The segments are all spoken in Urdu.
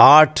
8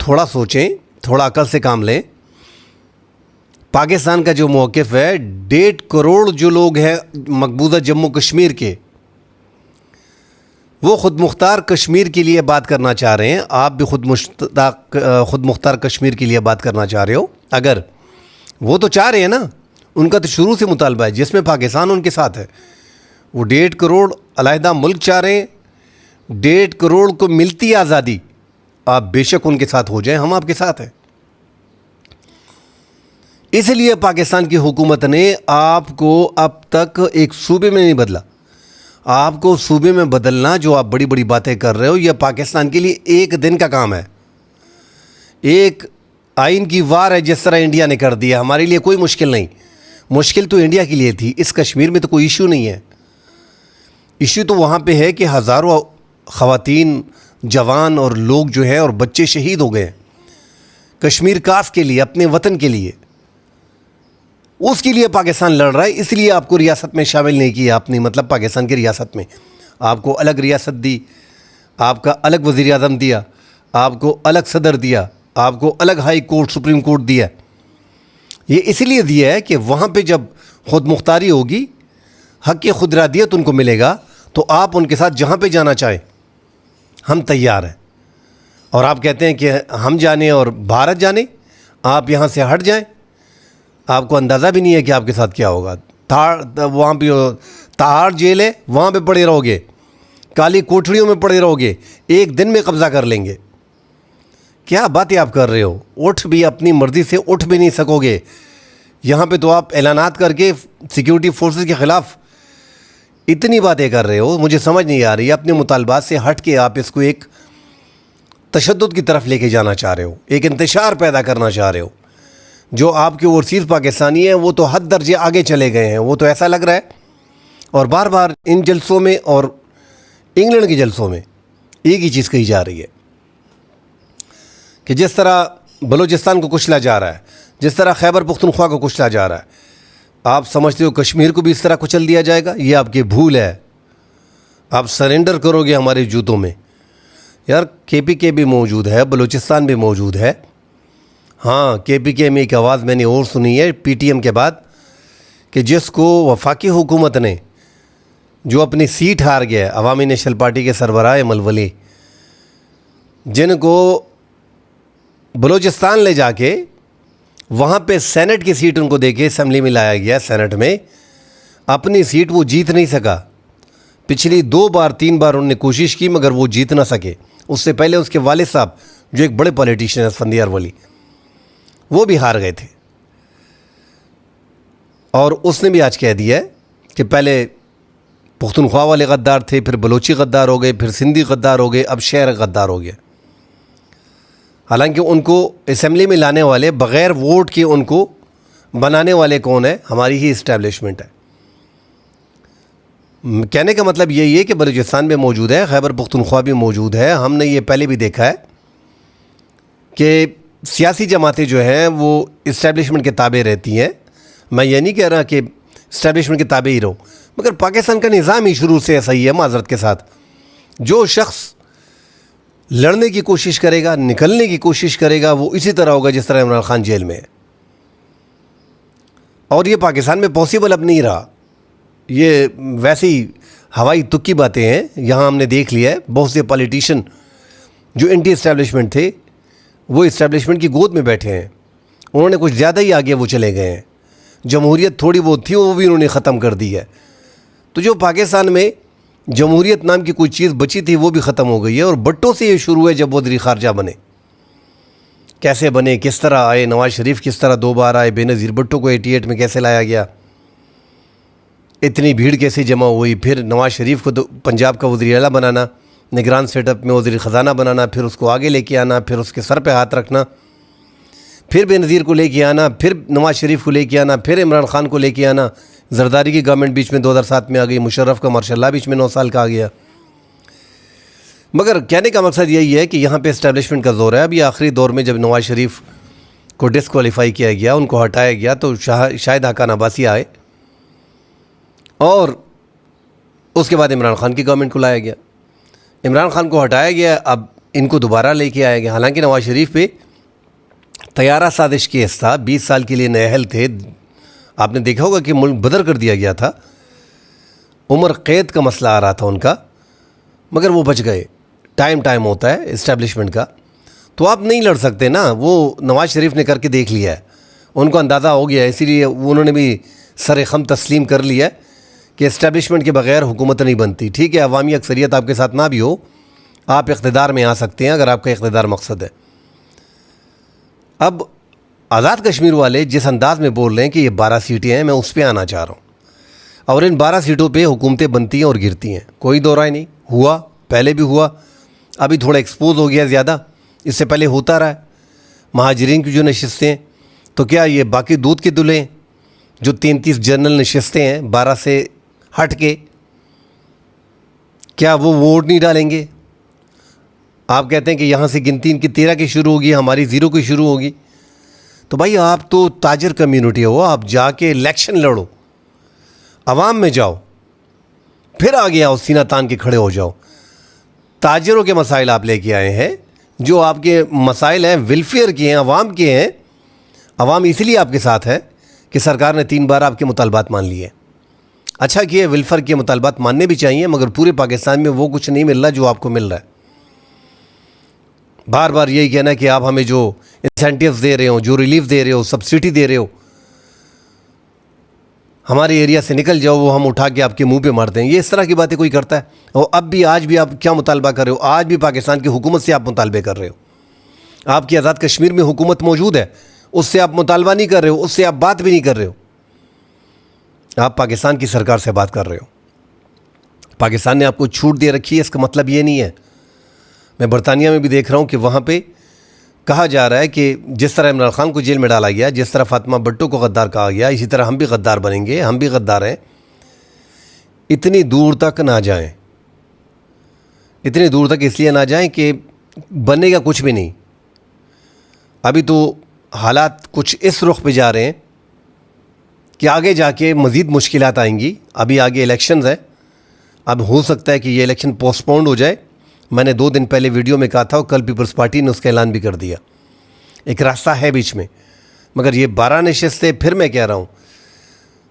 تھوڑا سوچیں, تھوڑا عقل سے کام لیں. پاکستان کا جو موقف ہے, 1.5 کروڑ جو لوگ ہیں مقبوضہ جموں کشمیر کے, وہ خود مختار کشمیر کے لیے بات کرنا چاہ رہے ہیں. آپ بھی خود مختار کشمیر کے لیے بات کرنا چاہ رہے ہو. اگر وہ تو چاہ رہے ہیں نا, ان کا تو شروع سے مطالبہ ہے جس میں پاکستان ان کے ساتھ ہے. وہ 1.5 کروڑ علیحدہ ملک چاہ رہے ہیں, 1.5 کروڑ کو ملتی آزادی. آپ بے شک ان کے ساتھ ہو جائیں, ہم آپ کے ساتھ ہیں. اس لیے پاکستان کی حکومت نے آپ کو اب تک ایک صوبے میں نہیں بدلا. آپ کو صوبے میں بدلنا, جو آپ بڑی بڑی باتیں کر رہے ہو, یہ پاکستان کے لیے ایک دن کا کام ہے. ایک آئین کی وار ہے جس طرح انڈیا نے کر دیا. ہمارے لیے کوئی مشکل نہیں. مشکل تو انڈیا کے لیے تھی. اس کشمیر میں تو کوئی ایشو نہیں ہے. ایشو تو وہاں پہ ہے کہ ہزاروں خواتین, جوان اور لوگ جو ہیں اور بچے شہید ہو گئے کشمیر کاس کے لیے, اپنے وطن کے لیے. اس کے لیے پاکستان لڑ رہا ہے. اس لیے آپ کو ریاست میں شامل نہیں کیا آپ نے, مطلب پاکستان کی ریاست میں. آپ کو الگ ریاست دی, آپ کا الگ وزیر اعظم دیا, آپ کو الگ صدر دیا, آپ کو الگ ہائی کورٹ, سپریم کورٹ دیا. یہ اس لیے دیا ہے کہ وہاں پہ جب خود مختاری ہوگی, حق کی خود ارادیت ان کو ملے گا, تو آپ ان کے ساتھ جہاں پہ جانا چاہیں ہم تیار ہیں. اور آپ کہتے ہیں کہ ہم جانیں اور بھارت جانے, آپ یہاں سے ہٹ جائیں. آپ کو اندازہ بھی نہیں ہے کہ آپ کے ساتھ کیا ہوگا. وہاں پہ تہاڑ جیل ہے, وہاں پہ پڑے رہو گے, کالی کوٹڑیوں میں پڑے رہو گے, ایک دن میں قبضہ کر لیں گے. کیا باتیں آپ کر رہے ہو؟ اٹھ بھی اپنی مرضی سے اٹھ بھی نہیں سکو گے. یہاں پہ تو آپ اعلانات کر کے سیکیورٹی فورسز کے خلاف اتنی باتیں کر رہے ہو, مجھے سمجھ نہیں آ رہی. اپنے مطالبات سے ہٹ کے آپ اس کو ایک تشدد کی طرف لے کے جانا چاہ رہے ہو, ایک انتشار پیدا کرنا چاہ رہے ہو. جو آپ کے اوورسیز پاکستانی ہیں وہ تو حد درجے آگے چلے گئے ہیں. وہ تو ایسا لگ رہا ہے, اور بار بار ان جلسوں میں اور انگلینڈ کے جلسوں میں ایک ہی چیز کہی جا رہی ہے کہ جس طرح بلوچستان کو کچلا جا رہا ہے, جس طرح خیبر پختونخوا کو کچلا جا رہا ہے, آپ سمجھتے ہو کشمیر کو بھی اس طرح کچل دیا جائے گا؟ یہ آپ کی بھول ہے. آپ سرنڈر کرو گے ہمارے جوتوں میں. یار KPK بھی موجود ہے, بلوچستان بھی موجود ہے. ہاں, KPK میں ایک آواز میں نے اور سنی ہے PTM کے بعد, کہ جس کو وفاقی حکومت نے, جو اپنی سیٹ ہار گیا ہے, عوامی نیشنل پارٹی کے سربراہ ملولی, جن کو بلوچستان لے جا کے وہاں پہ سینٹ کی سیٹ ان کو دے کے اسمبلی میں لایا گیا, سینٹ میں اپنی سیٹ وہ جیت نہیں سکا. پچھلی 2 بار 3 بار انہوں نے کوشش کی مگر وہ جیت نہ سکے. اس سے پہلے اس کے والد صاحب جو ایک بڑے پولیٹیشین ہیں اسفندیار ولی, وہ بھی ہار گئے تھے. اور اس نے بھی آج کہہ دیا ہے کہ پہلے پختونخوا والے غدار تھے, پھر بلوچی غدار ہو گئے, پھر سندھی غدار ہو گئے, اب شہر غدار ہو گیا. حالانکہ ان کو اسمبلی میں لانے والے, بغیر ووٹ کے ان کو بنانے والے کون ہیں؟ ہماری ہی اسٹیبلشمنٹ ہے. کہنے کا مطلب یہی ہے کہ بلوچستان میں موجود ہے, خیبر پختونخوا بھی موجود ہے. ہم نے یہ پہلے بھی دیکھا ہے کہ سیاسی جماعتیں جو ہیں وہ اسٹیبلشمنٹ کے تابع رہتی ہیں. میں یہ نہیں کہہ رہا کہ اسٹیبلشمنٹ کے تابع ہی رہو, مگر پاکستان کا نظام ہی شروع سے ایسا ہی ہے. معذرت کے ساتھ, جو شخص لڑنے کی کوشش کرے گا, نکلنے کی کوشش کرے گا, وہ اسی طرح ہوگا جس طرح عمران خان جیل میں ہے. اور یہ پاکستان میں پاسبل اب نہیں رہا. یہ ویسی ہوائی تکی باتیں ہیں. یہاں ہم نے دیکھ لیا ہے بہت سے پالیٹیشین جو اینٹی اسٹیبلشمنٹ تھے, وہ اسٹیبلشمنٹ کی گود میں بیٹھے ہیں. انہوں نے کچھ زیادہ ہی آگے وہ چلے گئے ہیں. جمہوریت تھوڑی بہت تھی وہ بھی انہوں نے ختم کر دی ہے. تو جو پاکستان میں جمہوریت نام کی کوئی چیز بچی تھی وہ بھی ختم ہو گئی ہے. اور بھٹو سے یہ شروع ہے, جب وزیر خارجہ بنے, کیسے بنے, کس طرح آئے, نواز شریف کس طرح 2 بار آئے, بے نظیر بھٹو کو 88 میں کیسے لایا گیا, اتنی بھیڑ کیسے جمع ہوئی, پھر نواز شریف کو پنجاب کا وزیر اعلیٰ بنانا, نگران سیٹ اپ میں وزیر خزانہ بنانا, پھر اس کو آگے لے کے آنا, پھر اس کے سر پہ ہاتھ رکھنا, پھر بے نظیر کو لے کے آنا, پھر نواز شریف کو لے کے آنا, پھر عمران خان کو لے کے آنا. زرداری کی گورنمنٹ بیچ میں 2007 میں آ گئی, مشرف کا ماشاء اللہ بیچ میں 9 سال کا آ گیا. مگر کہنے کا مقصد یہی ہے کہ یہاں پہ اسٹیبلشمنٹ کا زور ہے. ابھی آخری دور میں جب نواز شریف کو ڈسکوالیفائی کیا گیا, ان کو ہٹایا گیا, تو شاہد حقان عباسی آئے اور اس کے بعد عمران خان کی گورنمنٹ کو لایا گیا. عمران خان کو ہٹایا گیا. اب ان کو دوبارہ لے کے آئے گئے. حالانکہ نواز شریف پہ طیارہ سازش کیس تھا, 20 سال کے لیے نااہل تھے, آپ نے دیکھا ہوگا کہ ملک بدر کر دیا گیا تھا, عمر قید کا مسئلہ آ رہا تھا ان کا, مگر وہ بچ گئے. ٹائم ہوتا ہے اسٹیبلشمنٹ کا, تو آپ نہیں لڑ سکتے نا. وہ نواز شریف نے کر کے دیکھ لیا ہے, ان کو اندازہ ہو گیا ہے, اسی لیے انہوں نے بھی سر خم تسلیم کر لیا ہے کہ اسٹیبلشمنٹ کے بغیر حکومت نہیں بنتی. ٹھیک ہے, عوامی اکثریت آپ کے ساتھ نہ بھی ہو, آپ اقتدار میں آ سکتے ہیں اگر آپ کا اقتدار مقصد ہے. اب آزاد کشمیر والے جس انداز میں بول رہے ہیں کہ یہ 12 سیٹیں ہیں, میں اس پہ آنا چاہ رہا ہوں. اور ان 12 سیٹوں پہ حکومتیں بنتی ہیں اور گرتی ہیں, کوئی دو رائے نہیں. ہوا, پہلے بھی ہوا, ابھی تھوڑا ایکسپوز ہو گیا زیادہ, اس سے پہلے ہوتا رہا ہے. مہاجرین کی جو نشستیں ہیں, تو کیا یہ باقی دودھ کے دلہے ہیں جو 33 جنرل نشستیں ہیں 12 سے ہٹ کے, کیا وہ ووٹ نہیں ڈالیں گے؟ آپ کہتے ہیں کہ یہاں سے گنتی ان کی 13 کی شروع ہوگی, ہماری 0 کی شروع ہوگی. تو بھائی آپ تو تاجر کمیونٹی ہو, آپ جا کے الیکشن لڑو, عوام میں جاؤ, پھر آگے آؤ, سینہ تان کے کھڑے ہو جاؤ. تاجروں کے مسائل آپ لے کے آئے ہیں, جو آپ کے مسائل ہیں ویلفیئر کے ہیں, عوام کے ہیں. عوام اسی لیے آپ کے ساتھ ہے کہ سرکار نے 3 بار آپ کے مطالبات مان لیے. اچھا کیا ویلفیئر کے مطالبات ماننے بھی چاہیے, مگر پورے پاکستان میں وہ کچھ نہیں مل رہا جو آپ کو مل رہا ہے. بار بار یہی کہنا کہ آپ ہمیں جو انسینٹیوز دے رہے ہو, جو ریلیف دے رہے ہو, سبسڈی دے رہے ہو, ہمارے ایریا سے نکل جاؤ, وہ ہم اٹھا کے آپ کے منہ پہ مارتے ہیں. یہ اس طرح کی باتیں کوئی کرتا ہے؟ اور اب بھی آج بھی آپ کیا مطالبہ کر رہے ہو؟ آج بھی پاکستان کی حکومت سے آپ مطالبے کر رہے ہو. آپ کی آزاد کشمیر میں حکومت موجود ہے, اس سے آپ مطالبہ نہیں کر رہے ہو, اس سے آپ بات بھی نہیں کر رہے ہو. آپ پاکستان کی سرکار سے بات کر رہے ہو. پاکستان نے آپ کو چھوٹ دے رکھی ہے, اس کا مطلب یہ نہیں ہے. میں برطانیہ میں بھی دیکھ رہا ہوں کہ وہاں پہ کہا جا رہا ہے کہ جس طرح عمران خان کو جیل میں ڈالا گیا, جس طرح فاطمہ بھٹو کو غدار کہا گیا, اسی طرح ہم بھی غدار بنیں گے, ہم بھی غدار ہیں. اتنی دور تک نہ جائیں, اتنی دور تک اس لیے نہ جائیں کہ بننے کا کچھ بھی نہیں. ابھی تو حالات کچھ اس رخ پہ جا رہے ہیں کہ آگے جا کے مزید مشکلات آئیں گی. ابھی آگے الیکشنز ہیں, اب ہو سکتا ہے کہ یہ الیکشن پوسٹ پونڈ ہو جائے. میں نے 2 دن پہلے ویڈیو میں کہا تھا, اور کل پیپلز پارٹی نے اس کا اعلان بھی کر دیا. ایک راستہ ہے بیچ میں, مگر یہ 12 نشستیں, پھر میں کہہ رہا ہوں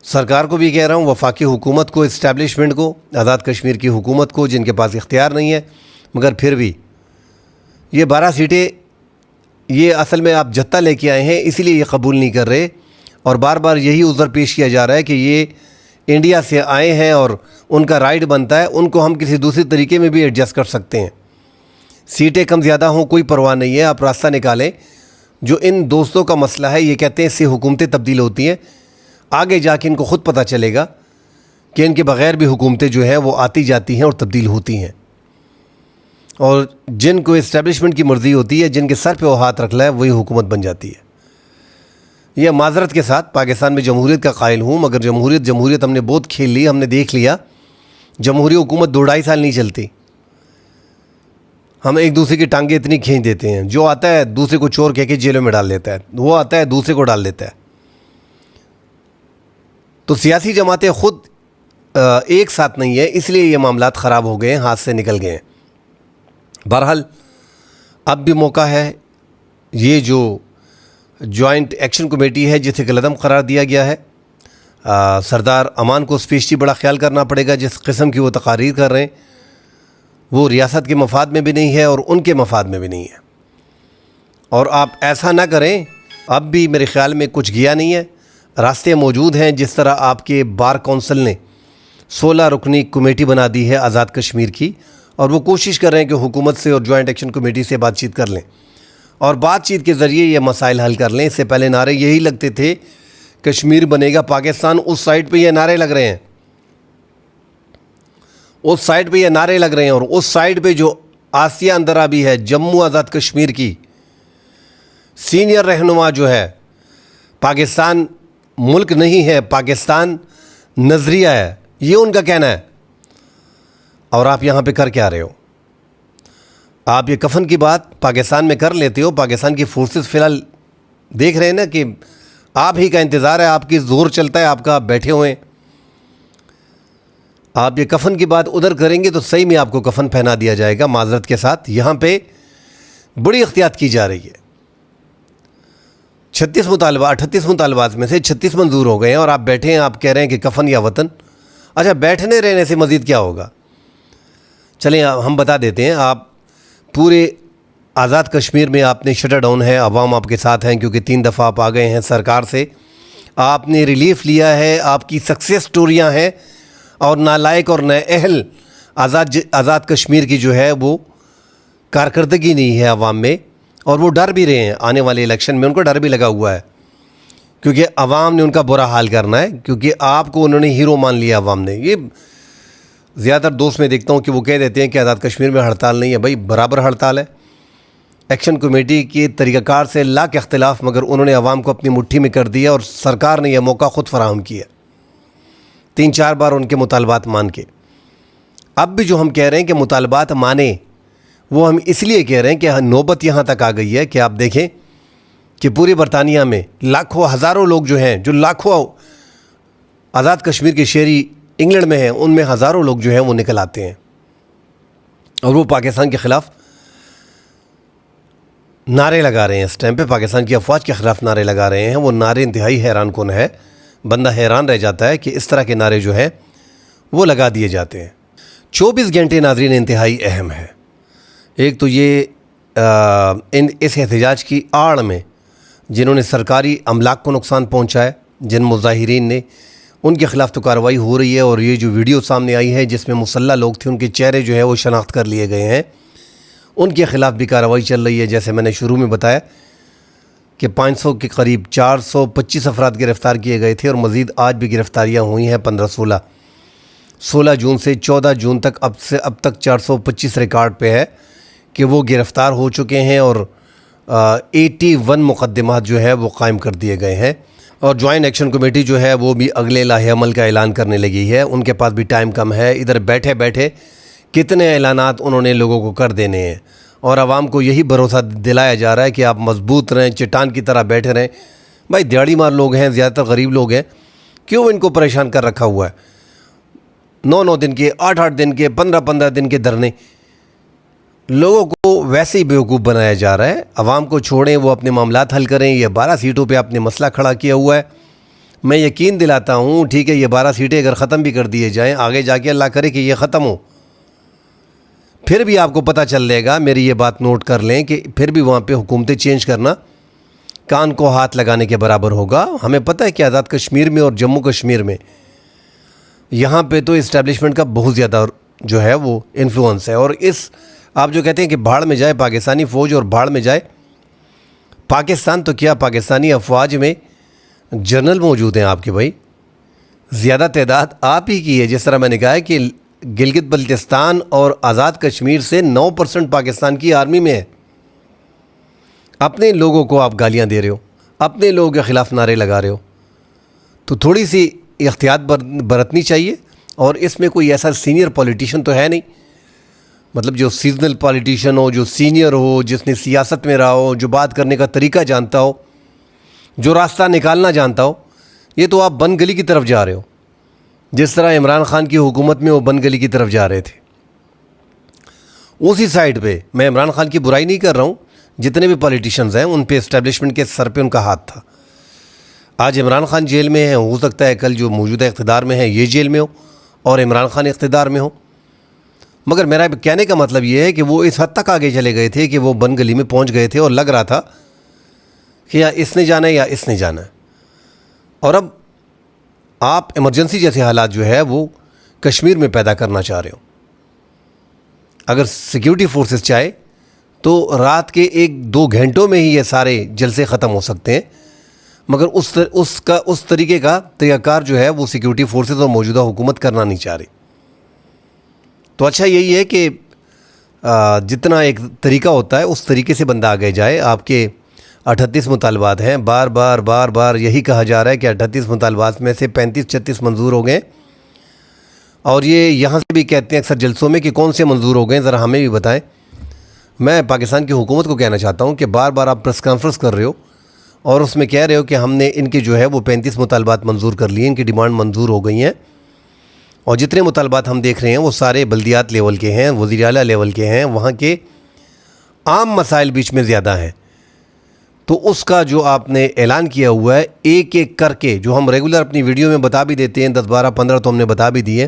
سرکار کو بھی کہہ رہا ہوں, وفاقی حکومت کو, اسٹیبلشمنٹ کو, آزاد کشمیر کی حکومت کو, جن کے پاس اختیار نہیں ہے, مگر پھر بھی یہ 12 سیٹیں یہ اصل میں آپ جتہ لے کے آئے ہیں, اسی لیے یہ قبول نہیں کر رہے. اور بار بار یہی عذر پیش کیا جا رہا ہے کہ یہ انڈیا سے آئے ہیں اور ان کا رائٹ بنتا ہے, ان کو ہم کسی دوسری طریقے میں بھی ایڈجسٹ کر سکتے ہیں. سیٹیں کم زیادہ ہوں کوئی پرواہ نہیں ہے, آپ راستہ نکالیں. جو ان دوستوں کا مسئلہ ہے, یہ کہتے ہیں اس سے حکومتیں تبدیل ہوتی ہیں. آگے جا کے ان کو خود پتہ چلے گا کہ ان کے بغیر بھی حکومتیں جو ہیں وہ آتی جاتی ہیں اور تبدیل ہوتی ہیں. اور جن کو اسٹیبلشمنٹ کی مرضی ہوتی ہے, جن کے سر پہ وہ ہاتھ رکھ لائے, وہی حکومت بن جاتی ہے. یہ معذرت کے ساتھ پاکستان میں جمہوریت کا قائل ہوں, مگر جمہوریت ہم نے بہت کھیل لی, ہم نے دیکھ لیا. جمہوری حکومت 2-2.5 سال نہیں چلتی. ہم ایک دوسرے کی ٹانگیں اتنی کھینچ دیتے ہیں, جو آتا ہے دوسرے کو چور کہہ کے جیلوں میں ڈال دیتا ہے, وہ آتا ہے دوسرے کو ڈال دیتا ہے. تو سیاسی جماعتیں خود ایک ساتھ نہیں ہیں, اس لیے یہ معاملات خراب ہو گئے ہیں, ہاتھ سے نکل گئے ہیں. بہرحال اب بھی موقع ہے. یہ جو جوائنٹ ایکشن کمیٹی ہے جسے کالعدم قرار دیا گیا ہے, سردار امان کو اسپیشلی بڑا خیال کرنا پڑے گا. جس قسم کی وہ تقاریر کر رہے ہیں وہ ریاست کے مفاد میں بھی نہیں ہے اور ان کے مفاد میں بھی نہیں ہے. اور آپ ایسا نہ کریں, اب بھی میرے خیال میں کچھ گیا نہیں ہے. راستے موجود ہیں. جس طرح آپ کے بار کونسل نے 16 رکنی کمیٹی بنا دی ہے آزاد کشمیر کی, اور وہ کوشش کر رہے ہیں کہ حکومت سے اور جوائنٹ ایکشن کمیٹی سے بات چیت کر لیں اور بات چیت کے ذریعے یہ مسائل حل کر لیں. اس سے پہلے نعرے یہی لگتے تھے, کشمیر بنے گا پاکستان. اس سائٹ پہ یہ نعرے لگ رہے ہیں, اس سائٹ پہ یہ نعرے لگ رہے ہیں. اور اس سائٹ پہ جو آسیہ اندرا بھی ہے, جموں آزاد کشمیر کی سینئر رہنما جو ہے, پاکستان ملک نہیں ہے, پاکستان نظریہ ہے, یہ ان کا کہنا ہے. اور آپ یہاں پہ کر کے آ رہے ہو. آپ یہ کفن کی بات پاکستان میں کر لیتے ہو. پاکستان کی فورسز فی الحال دیکھ رہے ہیں نا کہ آپ ہی کا انتظار ہے, آپ کی زور چلتا ہے, آپ کا بیٹھے ہوئے ہیں. آپ یہ کفن کی بات ادھر کریں گے تو صحیح میں آپ کو کفن پہنا دیا جائے گا. معذرت کے ساتھ یہاں پہ بڑی احتیاط کی جا رہی ہے. 38 مطالبات میں سے 36 منظور ہو گئے ہیں اور آپ بیٹھے ہیں, آپ کہہ رہے ہیں کہ کفن یا وطن. اچھا, بیٹھنے رہنے سے مزید کیا ہوگا؟ چلیں ہم بتا دیتے ہیں. آپ پورے آزاد کشمیر میں آپ نے شٹر ڈاؤن ہے, عوام آپ کے ساتھ ہیں کیونکہ 3 دفعہ آپ آ گئے ہیں سرکار سے, آپ نے ریلیف لیا ہے, آپ کی سکسیس سٹوریاں ہیں, اور نالائق اور نااہل آزاد کشمیر کی جو ہے وہ کارکردگی نہیں ہے عوام میں, اور وہ ڈر بھی رہے ہیں آنے والے الیکشن میں. ان کو ڈر بھی لگا ہوا ہے کیونکہ عوام نے ان کا برا حال کرنا ہے, کیونکہ آپ کو انہوں نے ہیرو مان لیا عوام نے. یہ زیادہ تر دوست میں دیکھتا ہوں کہ وہ کہہ دیتے ہیں کہ آزاد کشمیر میں ہڑتال نہیں ہے. بھائی برابر ہڑتال ہے. ایکشن کمیٹی کے طریقہ کار سے لاکھ اختلاف, مگر انہوں نے عوام کو اپنی مٹھی میں کر دیا, اور سرکار نے یہ موقع خود فراہم کیا 3-4 بار ان کے مطالبات مان کے. اب بھی جو ہم کہہ رہے ہیں کہ مطالبات مانیں, وہ ہم اس لیے کہہ رہے ہیں کہ نوبت یہاں تک آ گئی ہے کہ آپ دیکھیں کہ پوری برطانیہ میں لاکھوں ہزاروں لوگ جو ہیں, جو لاکھوں آزاد کشمیر کے شہری انگلینڈ میں ہیں, ان میں ہزاروں لوگ جو ہیں وہ نکل آتے ہیں, اور وہ پاکستان کے خلاف نعرے لگا رہے ہیں. اس ٹائم پہ پاکستان کی افواج کے خلاف نعرے لگا رہے ہیں. وہ نعرے انتہائی حیران کن ہے, بندہ حیران رہ جاتا ہے کہ اس طرح کے نعرے جو ہیں وہ لگا دیے جاتے ہیں. 24 گھنٹے ناظرین انتہائی اہم ہے. ایک تو یہ اس احتجاج کی آڑ میں جنہوں نے سرکاری املاک کو نقصان پہنچایا, جن مظاہرین نے, ان کے خلاف تو کارروائی ہو رہی ہے. اور یہ جو ویڈیو سامنے آئی ہے جس میں مسلح لوگ تھے, ان کے چہرے جو ہے وہ شناخت کر لیے گئے ہیں, ان کے خلاف بھی کارروائی چل رہی ہے. جیسے میں نے شروع میں بتایا کہ 500 کے قریب 425 افراد گرفتار کیے گئے تھے, اور مزید آج بھی گرفتاریاں ہوئی ہیں 16 جون سے 14 جون تک. اب تک 425 ریکارڈ پہ ہے کہ وہ گرفتار ہو چکے ہیں, اور 81 مقدمات جو ہے وہ قائم کر دیے گئے ہیں. اور جوائنٹ ایکشن کمیٹی جو ہے وہ بھی اگلے لاہے عمل کا اعلان کرنے لگی ہے. ان کے پاس بھی ٹائم کم ہے. ادھر بیٹھے بیٹھے کتنے اعلانات انہوں نے لوگوں کو کر دینے ہیں, اور عوام کو یہی بھروسہ دلایا جا رہا ہے کہ آپ مضبوط رہیں, چٹان کی طرح بیٹھے رہیں. بھائی دیہڑی مار لوگ ہیں, زیادہ تر غریب لوگ ہیں, کیوں ان کو پریشان کر رکھا ہوا ہے؟ 9 دن کے, 8 دن کے, 15 دن کے دھرنے. لوگوں کو ویسے ہی بیوقوف بنایا جا رہا ہے. عوام کو چھوڑیں, وہ اپنے معاملات حل کریں. یہ 12 سیٹوں پہ آپ نے مسئلہ کھڑا کیا ہوا ہے. میں یقین دلاتا ہوں, ٹھیک ہے یہ 12 سیٹیں اگر ختم بھی کر دیے جائیں, آگے جا کے اللہ کرے کہ یہ ختم ہو, پھر بھی آپ کو پتہ چل لے گا. میری یہ بات نوٹ کر لیں کہ پھر بھی وہاں پہ حکومتیں چینج کرنا کان کو ہاتھ لگانے کے برابر ہوگا. ہمیں پتہ ہے کہ آزاد کشمیر میں اور جموں کشمیر میں یہاں پہ تو اسٹیبلشمنٹ کا بہت زیادہ جو ہے وہ انفلوئنس ہے. اور اس آپ جو کہتے ہیں کہ بھاڑ میں جائے پاکستانی فوج, اور بھاڑ میں جائے پاکستان, تو کیا پاکستانی افواج میں جنرل موجود ہیں آپ کے؟ بھائی زیادہ تعداد آپ ہی کی ہے. جس طرح میں نے کہا ہے کہ گلگت بلتستان اور آزاد کشمیر سے 9% پاکستان کی آرمی میں ہے. اپنے لوگوں کو آپ گالیاں دے رہے ہو, اپنے لوگوں کے خلاف نعرے لگا رہے ہو, تو تھوڑی سی احتیاط برتنی چاہیے. اور اس میں کوئی ایسا سینئر پولیٹیشین تو ہے نہیں, مطلب جو سیزنل پولیٹیشین ہو, جو سینئر ہو, جس نے سیاست میں رہا ہو, جو بات کرنے کا طریقہ جانتا ہو, جو راستہ نکالنا جانتا ہو. یہ تو آپ بند گلی کی طرف جا رہے ہو, جس طرح عمران خان کی حکومت میں وہ بند گلی کی طرف جا رہے تھے. اسی سائڈ پہ میں عمران خان کی برائی نہیں کر رہا ہوں, جتنے بھی پولیٹیشنز ہیں ان پہ اسٹیبلشمنٹ کے سر پہ ان کا ہاتھ تھا. آج عمران خان جیل میں ہیں, ہو سکتا ہے کل جو موجودہ اقتدار میں ہے یہ جیل میں ہو اور عمران خان اقتدار میں ہو. مگر میرا کہنے کا مطلب یہ ہے کہ وہ اس حد تک آگے چلے گئے تھے کہ وہ بند گلی میں پہنچ گئے تھے, اور لگ رہا تھا کہ یا اس نے جانا ہے یا اس نے جانا ہے. اور اب آپ ایمرجنسی جیسے حالات جو ہے وہ کشمیر میں پیدا کرنا چاہ رہے ہو. اگر سیکیورٹی فورسز چاہے تو رات کے 1-2 گھنٹوں میں ہی یہ سارے جلسے ختم ہو سکتے ہیں, مگر اس طریقے کا طریقہ کار جو ہے وہ سیکیورٹی فورسز اور موجودہ حکومت کرنا نہیں چاہ رہی. تو اچھا یہی ہے کہ جتنا ایک طریقہ ہوتا ہے اس طریقے سے بندہ آگے جائے. آپ کے 38 مطالبات ہیں, بار بار یہی کہا جا رہا ہے کہ 38 مطالبات میں سے 35-36 منظور ہو گئے. اور یہ یہاں سے بھی کہتے ہیں اکثر جلسوں میں کہ کون سے منظور ہو گئے, ذرا ہمیں بھی بتائیں. میں پاکستان کی حکومت کو کہنا چاہتا ہوں کہ بار آپ پریس کانفرنس کر رہے ہو اور اس میں کہہ رہے ہو کہ ہم نے ان کے جو ہے وہ 35 مطالبات منظور کر لیے, ان کی ڈیمانڈ منظور ہو گئی ہیں. اور جتنے مطالبات ہم دیکھ رہے ہیں وہ سارے بلدیات لیول کے ہیں, وزیر اعلیٰ لیول کے ہیں, وہاں کے عام مسائل بیچ میں زیادہ ہیں، تو اس کا جو آپ نے اعلان کیا ہوا ہے ایک ایک کر کے، جو ہم ریگولر اپنی ویڈیو میں بتا بھی دیتے ہیں 10 12 15 تو ہم نے بتا بھی دیے،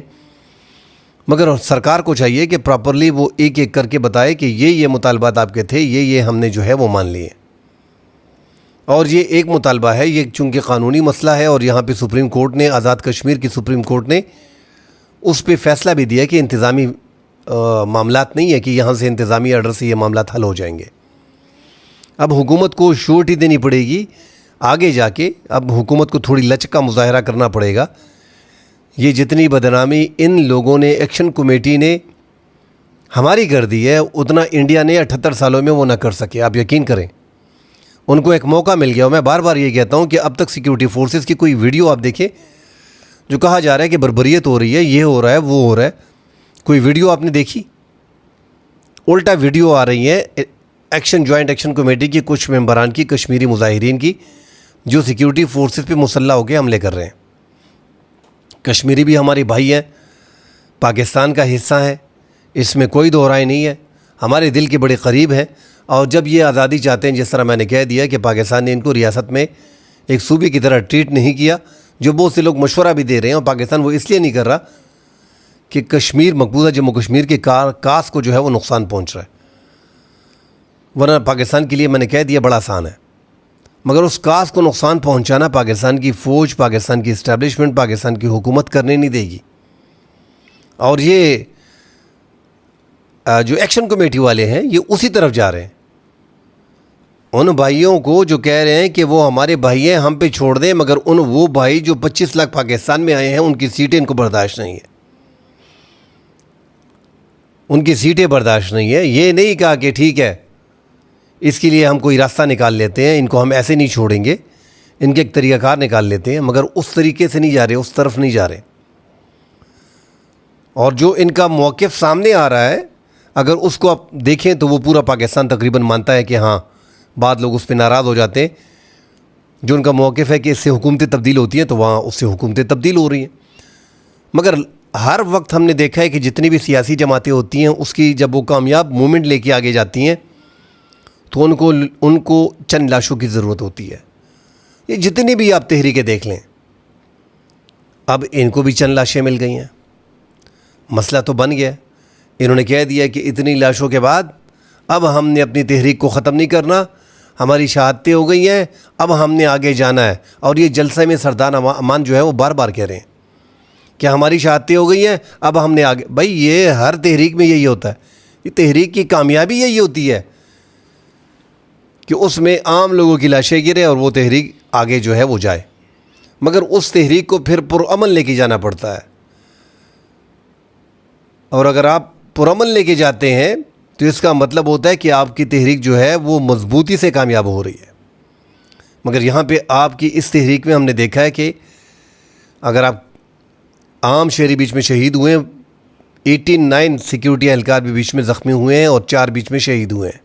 مگر سرکار کو چاہیے کہ پراپرلی وہ ایک ایک کر کے بتائے کہ یہ مطالبات آپ کے تھے، یہ ہم نے جو ہے وہ مان لیے۔ اور یہ ایک مطالبہ ہے، یہ چونکہ قانونی مسئلہ ہے، اور یہاں پہ سپریم کورٹ نے، آزاد کشمیر کی سپریم کورٹ نے اس پہ فیصلہ بھی دیا کہ انتظامی معاملات نہیں ہے کہ یہاں سے انتظامی آرڈر سے یہ معاملات حل ہو جائیں گے۔ اب حکومت کو شورٹی دینی پڑے گی آگے جا کے، اب حکومت کو تھوڑی لچک کا مظاہرہ کرنا پڑے گا۔ یہ جتنی بدنامی ان لوگوں نے، ایکشن کمیٹی نے ہماری کر دی ہے، اتنا انڈیا نے 78 سالوں میں وہ نہ کر سکے۔ آپ یقین کریں، ان کو ایک موقع مل گیا۔ میں بار بار یہ کہتا ہوں کہ اب تک سیکیورٹی فورسز کی کوئی ویڈیو آپ دیکھیں جو کہا جا رہا ہے کہ بربریت ہو رہی ہے، یہ ہو رہا ہے، وہ ہو رہا ہے، کوئی ویڈیو آپ نے دیکھی؟ الٹا ویڈیو آ رہی ہیں جوائنٹ ایکشن کمیٹی کی کچھ ممبران کی، کشمیری مظاہرین کی، جو سیکیورٹی فورسز پہ مسلح ہو کے حملے کر رہے ہیں۔ کشمیری بھی ہمارے بھائی ہیں، پاکستان کا حصہ ہیں، اس میں کوئی دو رائے نہیں ہے، ہمارے دل کے بڑے قریب ہیں۔ اور جب یہ آزادی چاہتے ہیں، جس طرح میں نے کہہ دیا کہ پاکستان نے ان کو ریاست میں ایک صوبے کی طرح ٹریٹ نہیں کیا، جو بہت سے لوگ مشورہ بھی دے رہے ہیں، اور پاکستان وہ اس لیے نہیں کر رہا کہ کشمیر، مقبوضہ جموں کشمیر کے کاس کو جو ہے وہ نقصان پہنچ رہا ہے، ورنہ پاکستان کے لیے میں نے کہہ دیا بڑا آسان ہے، مگر اس کاس کو نقصان پہنچانا پاکستان کی فوج، پاکستان کی اسٹیبلشمنٹ، پاکستان کی حکومت کرنے نہیں دے گی۔ اور یہ جو ایکشن کمیٹی والے ہیں یہ اسی طرف جا رہے ہیں، ان بھائیوں کو جو کہہ رہے ہیں کہ وہ ہمارے بھائی ہیں، ہم پہ چھوڑ دیں، مگر وہ بھائی جو 25 لاکھ پاکستان میں آئے ہیں، ان کی سیٹیں ان کو برداشت نہیں ہیں، ان کی سیٹیں برداشت نہیں ہیں۔ یہ نہیں کہا کہ ٹھیک ہے اس کے لیے ہم کوئی راستہ نکال لیتے ہیں، ان کو ہم ایسے نہیں چھوڑیں گے، ان کے ایک طریقہ کار نکال لیتے ہیں، مگر اس طریقے سے نہیں جا رہے، اس طرف نہیں جا رہے۔ اور جو ان کا موقف سامنے آ رہا ہے، اگر اس کو آپ دیکھیں تو وہ پورا پاکستان تقریباً مانتا ہے کہ ہاں، بعض لوگ اس پہ ناراض ہو جاتے ہیں، جو ان کا موقف ہے کہ اس سے حکومتیں تبدیل ہوتی ہیں، تو وہاں اس سے حکومتیں تبدیل ہو رہی ہیں۔ مگر ہر وقت ہم نے دیکھا ہے کہ جتنی بھی سیاسی جماعتیں ہوتی ہیں، اس کی جب وہ کامیاب موومنٹ لے کے آگے جاتی ہیں تو ان کو چند لاشوں کی ضرورت ہوتی ہے۔ یہ جتنی بھی آپ تحریکیں دیکھ لیں، اب ان کو بھی چند لاشیں مل گئی ہیں، مسئلہ تو بن گیا۔ انہوں نے کہہ دیا کہ اتنی لاشوں کے بعد اب ہم نے اپنی تحریک کو ختم نہیں کرنا، ہماری شہادتیں ہو گئی ہیں، اب ہم نے آگے جانا ہے۔ اور یہ جلسہ میں سردار امان جو ہے وہ بار بار کہہ رہے ہیں کہ ہماری شہادتیں ہو گئی ہیں، اب ہم نے آگے۔ بھائی یہ ہر تحریک میں یہی ہوتا ہے، یہ تحریک کی کامیابی یہی ہوتی ہے کہ اس میں عام لوگوں کی لاشیں گرے اور وہ تحریک آگے جو ہے وہ جائے، مگر اس تحریک کو پھر پرامن لے کے جانا پڑتا ہے۔ اور اگر آپ پرامن لے کے جاتے ہیں تو اس کا مطلب ہوتا ہے کہ آپ کی تحریک جو ہے وہ مضبوطی سے کامیاب ہو رہی ہے۔ مگر یہاں پہ آپ کی اس تحریک میں ہم نے دیکھا ہے کہ اگر آپ عام شہری بیچ میں شہید ہوئے ہیں، 89 سیکیورٹی اہلکار بھی بیچ میں زخمی ہوئے ہیں، اور 4 بیچ میں شہید ہوئے ہیں،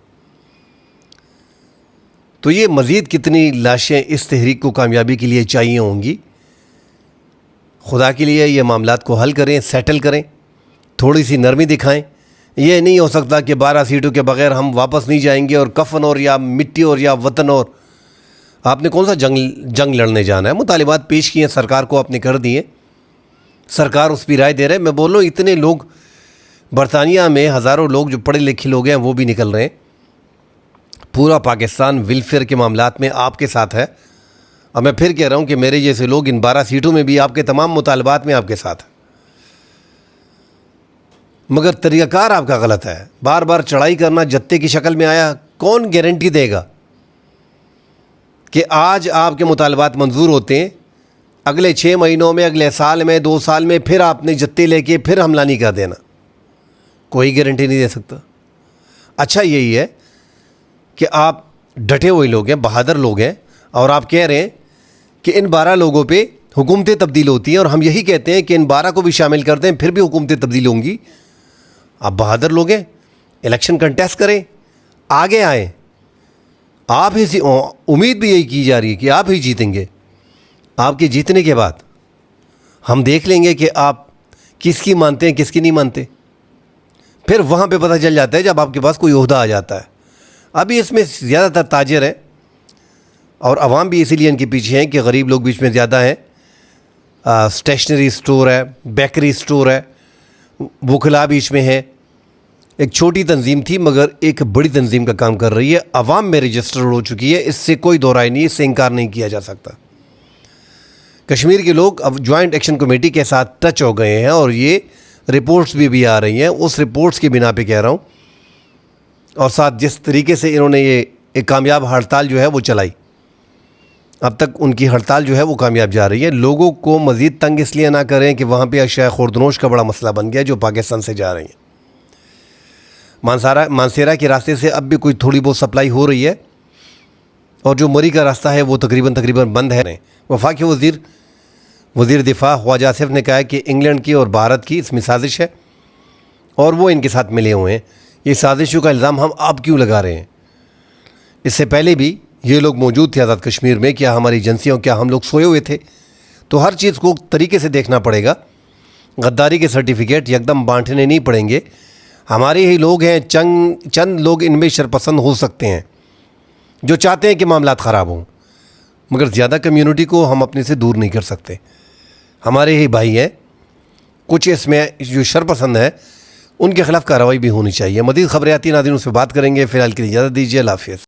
تو یہ مزید کتنی لاشیں اس تحریک کو کامیابی کے لیے چاہیے ہوں گی۔ خدا کے لیے یہ معاملات کو حل کریں، سیٹل کریں، تھوڑی سی نرمی دکھائیں۔ یہ نہیں ہو سکتا کہ 12 سیٹوں کے بغیر ہم واپس نہیں جائیں گے، اور کفن اور یا مٹی اور یا وطن، اور آپ نے کون سا جنگ لڑنے جانا ہے؟ مطالبات پیش کیے ہیں، سرکار کو آپ نے کر دیے، سرکار اس پہ رائے دے رہے ہیں۔ میں بول رہا ہوں اتنے لوگ برطانیہ میں، ہزاروں لوگ جو پڑھے لکھے لوگ ہیں وہ بھی نکل رہے ہیں۔ پورا پاکستان ویلفیئر کے معاملات میں آپ کے ساتھ ہے، اور میں پھر کہہ رہا ہوں کہ میرے جیسے لوگ ان 12 سیٹوں میں بھی آپ کے تمام مطالبات میں آپ کے ساتھ ہیں، مگر طریقہ کار آپ کا غلط ہے۔ بار بار چڑھائی کرنا جتے کی شکل میں آیا، کون گارنٹی دے گا کہ آج آپ کے مطالبات منظور ہوتے ہیں، اگلے 6 مہینوں میں، اگلے سال میں، 2 سال میں پھر آپ نے جتے لے کے پھر حملہ نہیں کر دینا؟ کوئی گارنٹی نہیں دے سکتا۔ اچھا یہی ہے کہ آپ ڈٹے ہوئے لوگ ہیں، بہادر لوگ ہیں، اور آپ کہہ رہے ہیں کہ ان 12 لوگوں پہ حکومتیں تبدیل ہوتی ہیں، اور ہم یہی کہتے ہیں کہ ان 12 کو بھی شامل کر دیں پھر بھی حکومتیں تبدیل ہوں گی۔ آپ بہادر لوگ ہیں، الیکشن کنٹیسٹ کریں، آگے آئیں۔ آپ ہی سے امید بھی یہی کی جا رہی ہے کہ آپ ہی جیتیں گے۔ آپ کے جیتنے کے بعد ہم دیکھ لیں گے کہ آپ کس کی مانتے ہیں، کس کی نہیں مانتے۔ پھر وہاں پہ پتہ چل جاتا ہے جب آپ کے پاس کوئی عہدہ آ جاتا ہے، ابھی اس میں زیادہ تر تاجر ہیں اور عوام بھی اسی لیے ان کے پیچھے ہیں کہ غریب لوگ بیچ میں زیادہ ہیں. اسٹیشنری سٹور ہے, بیکری سٹور ہے, وکلا بیچ میں ہے. ایک چھوٹی تنظیم تھی مگر ایک بڑی تنظیم کا کام کر رہی ہے, عوام میں رجسٹر ہو چکی ہے, اس سے کوئی دو رائے نہیں, اس سے انکار نہیں کیا جا سکتا. کشمیر کے لوگ اب جوائنٹ ایکشن کمیٹی کے ساتھ ٹچ ہو گئے ہیں اور یہ رپورٹس بھی آ رہی ہیں, اس رپورٹس کی بنا پہ کہہ رہا ہوں. اور ساتھ جس طریقے سے انہوں نے یہ ایک کامیاب ہڑتال جو ہے وہ چلائی, اب تک ان کی ہڑتال جو ہے وہ کامیاب جا رہی ہے. لوگوں کو مزید تنگ اس لیے نہ کریں کہ وہاں پہ اشیاء خوردنوش کا بڑا مسئلہ بن گیا جو پاکستان سے جا رہی ہیں. مانسیرا کے راستے سے اب بھی کوئی تھوڑی بہت سپلائی ہو رہی ہے اور جو مری کا راستہ ہے وہ تقریباً بند ہے. وفاقی وزیر دفاع خواجہ آصف نے کہا ہے کہ انگلینڈ کی اور بھارت کی اس میں سازش ہے اور وہ ان کے ساتھ ملے ہوئے ہیں. یہ سازشوں کا الزام ہم آپ کیوں لگا رہے ہیں؟ اس سے پہلے بھی یہ لوگ موجود تھے آزاد کشمیر میں. کیا ہماری ایجنسیوں, کیا ہم لوگ سوئے ہوئے تھے؟ تو ہر چیز کو طریقے سے دیکھنا پڑے گا. غداری کے سرٹیفکیٹ یکدم بانٹنے نہیں پڑیں گے. ہمارے ہی لوگ ہیں, چند لوگ ان میں شرپسند ہو سکتے ہیں جو چاہتے ہیں کہ معاملات خراب ہوں, مگر زیادہ کمیونٹی کو ہم اپنے سے دور نہیں کر سکتے. ہمارے ہی بھائی ہیں, کچھ اس میں جو شرپسند ہیں ان کے خلاف کارروائی بھی ہونی چاہیے. مزید خبریں آتی ناظرین اس پہ بات کریں گے. فی الحال کے لیے اجازت دیجیے. اللہ حافظ.